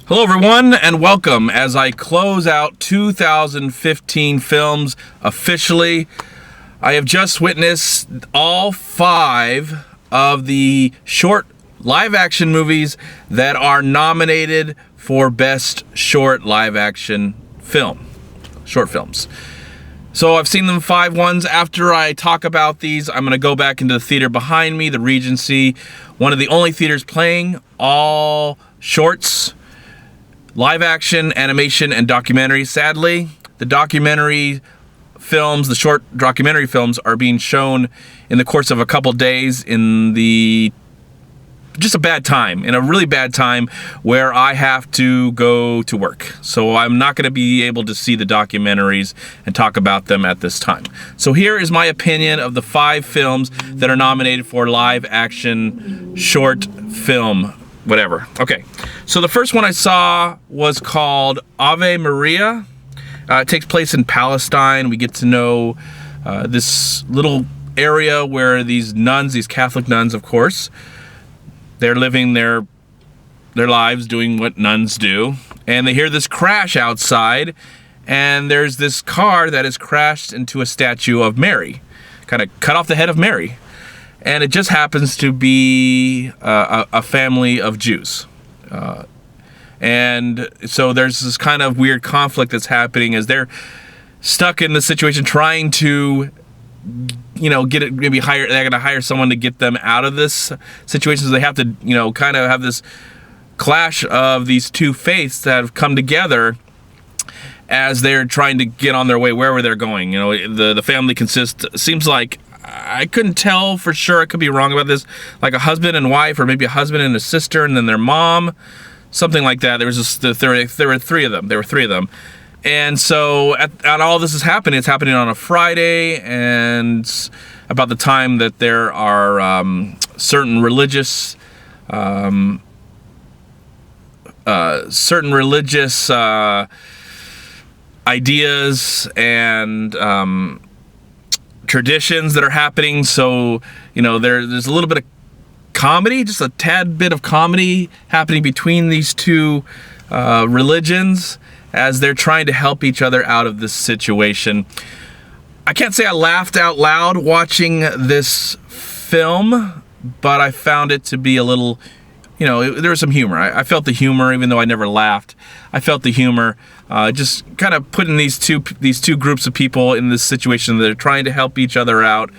Hello everyone and welcome as I close out 2015 films officially. I have just witnessed all 5 of the short live action movies that are nominated for Best Short Live Action Film. Short films. So I've seen them 5 ones. After I talk about these, I'm going to go back into the theater behind me, the Regency, one of the only theaters playing all shorts. Live action, animation, and documentary. Sadly, the documentary films, the short documentary films, are being shown in the course of a couple days in just a bad time, in a really bad time where I have to go to work. So I'm not going to be able to see the documentaries and talk about them at this time. So here is my opinion of the 5 films that are nominated for live action short film. Whatever. Okay, so the first one I saw was called Ave Maria. It takes place in Palestine. We get to know this little area where these nuns, these Catholic nuns, of course, they're living their lives doing what nuns do. And they hear this crash outside, and there's this car that has crashed into a statue of Mary, kind of cut off the head of Mary. And it just happens to be a family of Jews. And so there's this kind of weird conflict that's happening as they're stuck in the situation trying to, get it, maybe they're going to hire someone to get them out of this situation. So they have to, kind of have this clash of these two faiths that have come together as they're trying to get on their way wherever they're going. The family seems like, I couldn't tell for sure, I could be wrong about this, like a husband and wife, or maybe a husband and a sister, and then their mom, something like that. There were 3 of them. And so at all this is happening, it's happening on a Friday, and about the time that there are certain religious ideas and traditions that are happening. So there's a little bit of comedy, just a tad bit of comedy happening between these two religions as they're trying to help each other out of this situation. I can't say I laughed out loud watching this film, but I found it to be a little, there was some humor. I felt the humor, even though I never laughed. I felt the humor. Just kind of putting these two groups of people in this situation that are trying to help each other out.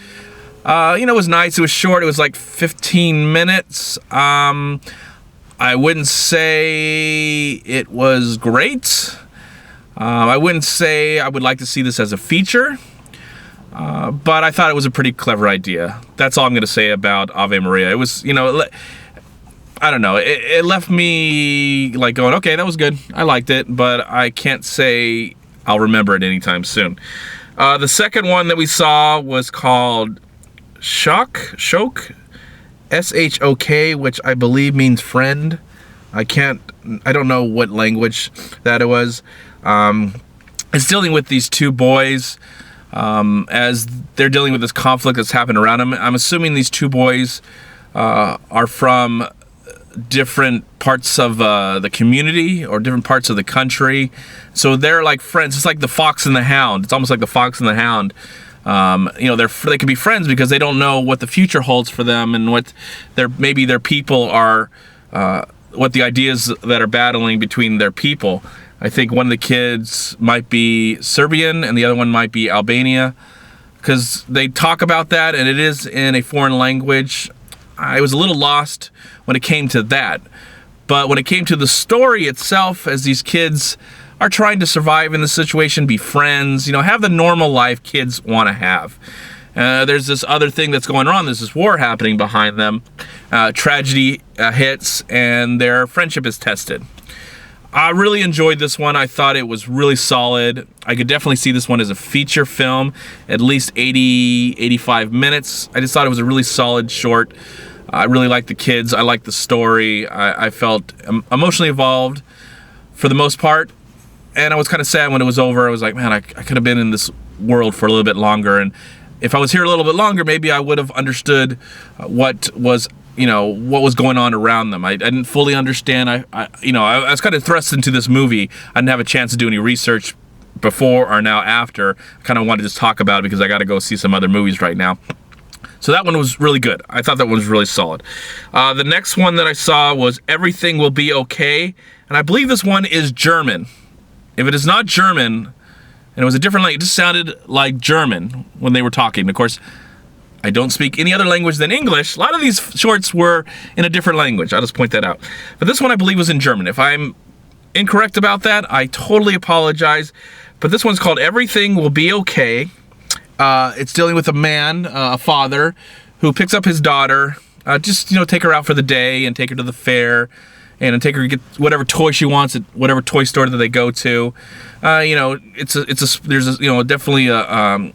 It was nice. It was short. It was like 15 minutes. I wouldn't say it was great. I wouldn't say I would like to see this as a feature. But I thought it was a pretty clever idea. That's all I'm going to say about Ave Maria. It was, I don't know. It left me like going, okay, that was good. I liked it, but I can't say I'll remember it anytime soon. The second one that we saw was called Shok, S-H-O-K, which I believe means friend. I don't know what language that it was. It's dealing with these 2 boys as they're dealing with this conflict that's happened around them. I'm assuming these 2 boys are from different parts of the community or different parts of the country, so they're like friends. It's like the fox and the hound. It's almost like the fox and the hound. They can be friends because they don't know what the future holds for them and what their people are, what the ideas that are battling between their people. I think one of the kids might be Serbian and the other one might be Albania, because they talk about that and it is in a foreign language. I was a little lost when it came to that. But when it came to the story itself, as these kids are trying to survive in the situation, be friends, have the normal life kids want to have. There's this other thing that's going on. There's this war happening behind them. Tragedy hits and their friendship is tested. I really enjoyed this one. I thought it was really solid. I could definitely see this one as a feature film, at least 85 minutes. I just thought it was a really solid short. I really liked the kids. I liked the story. I felt emotionally involved for the most part. And I was kind of sad when it was over. I was like, man, I could have been in this world for a little bit longer. And if I was here a little bit longer, maybe I would have understood what was what was going on around them. I didn't fully understand. I was kind of thrust into this movie. I didn't have a chance to do any research before or now after. I kind of wanted to just talk about it because I got to go see some other movies right now. So that one was really good. I thought that one was really solid. The next one that I saw was Everything Will Be Okay, and I believe this one is German. If it is not German, and it was a different language, it just sounded like German when they were talking. Of course, I don't speak any other language than English. A lot of these shorts were in a different language. I'll just point that out. But this one I believe was in German. If I'm incorrect about that, I totally apologize. But this one's called Everything Will Be Okay. It's dealing with a man, a father, who picks up his daughter, take her out for the day and take her to the fair, and take her to get whatever toy she wants at whatever toy store that they go to. There's definitely a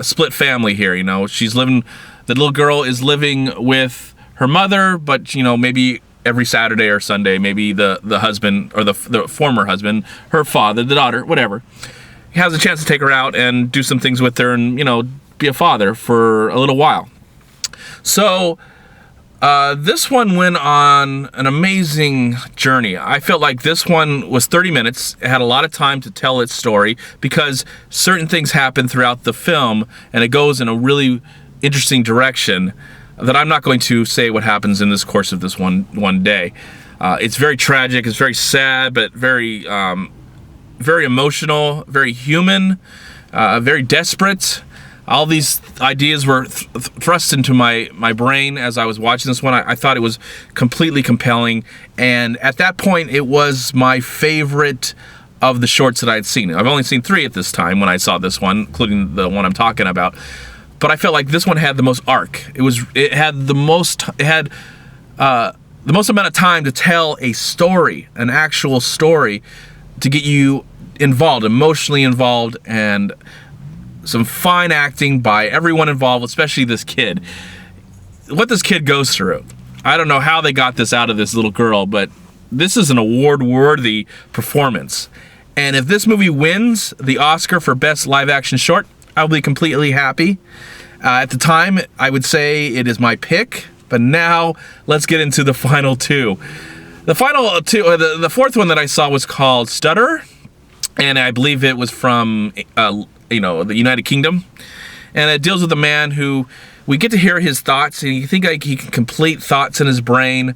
split family here. The little girl is living with her mother, but maybe every Saturday or Sunday, maybe the husband or the former husband, her father, the daughter, whatever, he has a chance to take her out and do some things with her and be a father for a little while. So this one went on an amazing journey. I felt like this one was 30 minutes. It had a lot of time to tell its story because certain things happen throughout the film and it goes in a really interesting direction that I'm not going to say what happens in this course of this one day. It's very tragic, it's very sad, but very emotional, very human, very desperate. All these ideas were thrust into my brain as I was watching this one. I thought it was completely compelling, and at that point, it was my favorite of the shorts that I had seen. I've only seen 3 at this time when I saw this one, including the one I'm talking about. But I felt like this one had the most arc. It had the most amount of time to tell a story, an actual story, to get you involved, emotionally involved, and some fine acting by everyone involved, especially this kid. What this kid goes through. I don't know how they got this out of this little girl, but this is an award-worthy performance. And if this movie wins the Oscar for Best Live Action Short, I'll be completely happy. At the time, I would say it is my pick, but now let's get into the final 2. The final 2, the fourth one that I saw was called Stutterer, and I believe it was from the United Kingdom, and it deals with a man who we get to hear his thoughts, and you think like he can complete thoughts in his brain,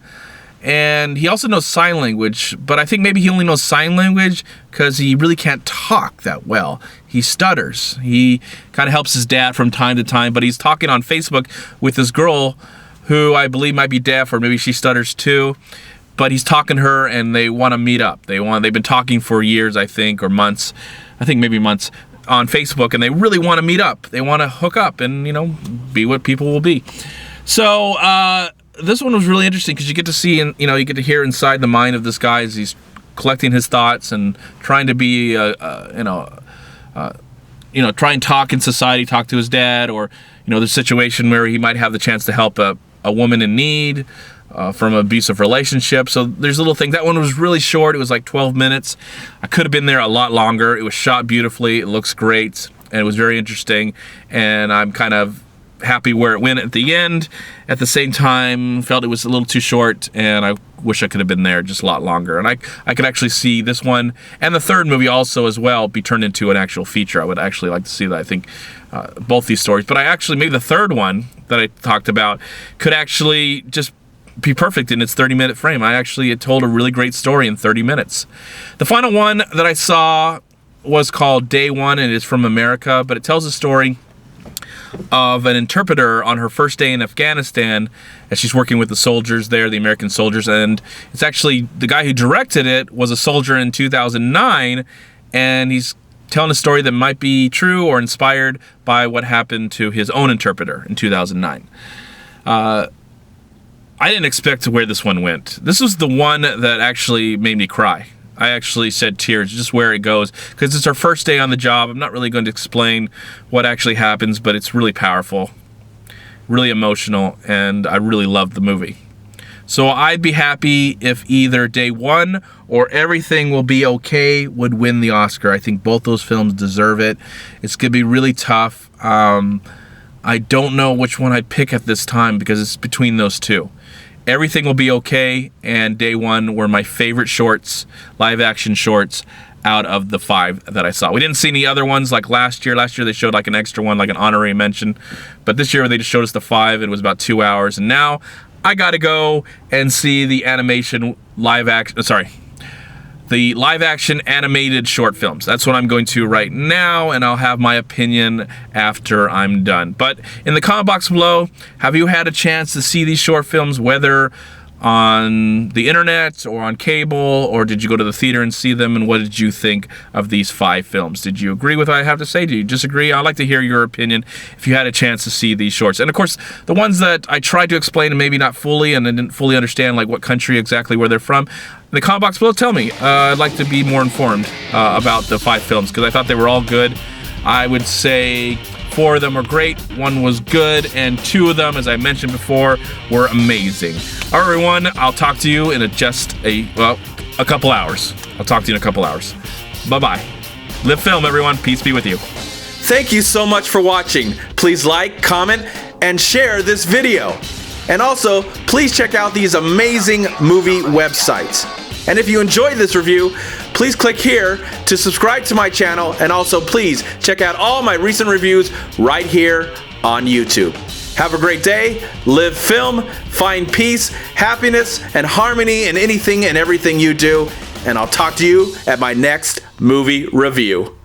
and he also knows sign language, but I think maybe he only knows sign language because he really can't talk that well. He stutters. He kind of helps his dad from time to time, but he's talking on Facebook with this girl who I believe might be deaf, or maybe she stutters too. But he's talking to her, and they want to meet up. They've been talking for years, I think, or months. I think maybe months on Facebook, and they really want to meet up. They want to hook up and be what people will be. So this one was really interesting because you get to see and you get to hear inside the mind of this guy as he's collecting his thoughts and trying to be try and talk in society, talk to his dad, or the situation where he might have the chance to help a woman in need from an abusive relationship. So there's little things. That one was really short. It was like 12 minutes. I could have been there a lot longer. It was shot beautifully. It looks great, and it was very interesting, and I'm kind of happy where it went at the end. At the same time, felt it was a little too short, and I wish I could have been there just a lot longer. And I could actually see this one and the third movie also as well be turned into an actual feature. I would actually like to see that. I think both these stories, but maybe the third one that I talked about could actually just be perfect in its 30-minute frame. It told a really great story in 30 minutes. The final one that I saw was called DayOne, and it's from America, but it tells a story of an interpreter on her first day in Afghanistan as she's working with the soldiers there, the American soldiers, and it's actually the guy who directed it was a soldier in 2009, and he's telling a story that might be true or inspired by what happened to his own interpreter in 2009. I didn't expect where this one went. This was the one that actually made me cry. I actually shed tears just where it goes because it's our first day on the job. I'm not really going to explain what actually happens, but it's really powerful, really emotional, and I really loved the movie. So I'd be happy if either DayOne or Everything Will Be Okay would win the Oscar. I think both those films deserve it. It's going to be really tough. I don't know which one I'd pick at this time because it's between those two. Everything Will Be Okay and DayOne were my favorite shorts, live action shorts, out of the 5 that I saw. We didn't see any other ones like last year. Last year they showed like an extra one, like an honorary mention. But this year they just showed us the 5. It was about 2 hours. And now I gotta go and see the the live action animated short films. That's what I'm going to right now, and I'll have my opinion after I'm done. But in the comment box below, have you had a chance to see these short films, whether on the internet or on cable, or did you go to the theater and see them, and what did you think of these 5 films? Did you agree with what I have to say? Do you disagree? I'd like to hear your opinion if you had a chance to see these shorts. And of course, the ones that I tried to explain and maybe not fully, and I didn't fully understand like what country exactly where they're from, in the comment box below, tell me. I'd like to be more informed about the 5 films because I thought they were all good. I would say 4 of them were great, 1 was good, and 2 of them, as I mentioned before, were amazing. All right, everyone, I'll talk to you in a couple hours. I'll talk to you in a couple hours. Bye-bye. Live film, everyone. Peace be with you. Thank you so much for watching. Please like, comment, and share this video. And also, please check out these amazing movie websites. And if you enjoyed this review, please click here to subscribe to my channel, and also please check out all my recent reviews right here on YouTube. Have a great day, live film, find peace, happiness, and harmony in anything and everything you do, and I'll talk to you at my next movie review.